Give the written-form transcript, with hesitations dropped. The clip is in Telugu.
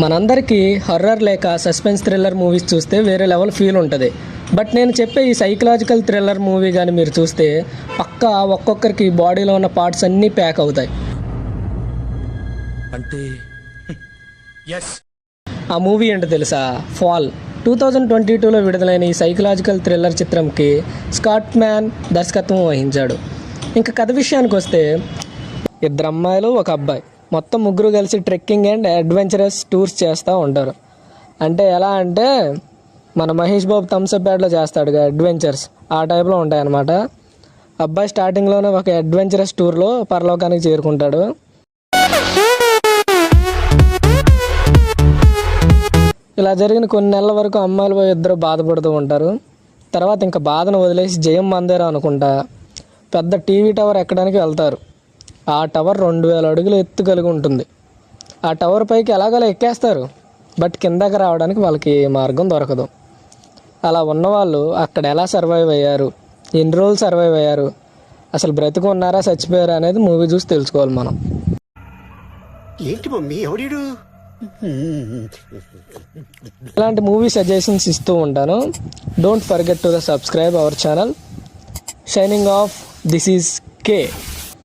మనందరికీ హర్రర్ లేక సస్పెన్స్ థ్రిల్లర్ మూవీస్ చూస్తే వేరే లెవెల్ ఫీల్ ఉంటుంది. బట్ నేను చెప్పే ఈ సైకలాజికల్ థ్రిల్లర్ మూవీ కానీ మీరు చూస్తే పక్కా ఒక్కొక్కరికి బాడీలో ఉన్న పార్ట్స్ అన్నీ ప్యాక్ అవుతాయి. అంటే ఆ మూవీ ఏంటో తెలుసా? ఫాల్. 2022లో విడుదలైన ఈ సైకలాజికల్ థ్రిల్లర్ చిత్రంకి స్కాట్ మ్యాన్ దర్శకత్వం వహించాడు. ఇంకా కథ విషయానికి వస్తే, ఇద్దరు అమ్మాయిలు ఒక అబ్బాయి, మొత్తం ముగ్గురు కలిసి ట్రెక్కింగ్ అండ్ అడ్వెంచరస్ టూర్స్ చేస్తూ ఉంటారు. అంటే ఎలా అంటే మన మహేష్ బాబు థమ్స్అప్ బ్యాడ్లో చేస్తాడుగా అడ్వెంచర్స్, ఆ టైప్లో ఉంటాయి అన్నమాట. అబ్బాయి స్టార్టింగ్లోనే ఒక అడ్వెంచరస్ టూర్లో పరలోకానికి చేరుకుంటాడు. ఇలా జరిగిన కొన్ని నెలల వరకు అమ్మాయిలు ఇద్దరు బాధపడుతూ ఉంటారు. తర్వాత ఇంకా బాధను వదిలేసి జయం మందేరా అనుకుంటా పెద్ద టీవీ టవర్ ఎక్కడానికి వెళ్తారు. ఆ టవర్ 2000 అడుగులు ఎత్తు కలిగి ఉంటుంది. ఆ టవర్ పైకి ఎలాగోలా ఎక్కేస్తారు, బట్ కిందకి రావడానికి వాళ్ళకి మార్గం దొరకదు. అలా ఉన్నవాళ్ళు అక్కడ ఎలా సర్వైవ్ అయ్యారు, ఎన్ని రోజులు సర్వైవ్ అయ్యారు, అసలు బ్రతికి ఉన్నారా చచ్చిపోయారా అనేది మూవీ చూసి తెలుసుకోవాలి మనం. ఏంటి మమ్మీ ఎవడీడు? ఇలాంటి మూవీ సజెషన్స్ ఇస్తూ ఉంటాను. Don't forget to subscribe our channel. Shining of. This is K.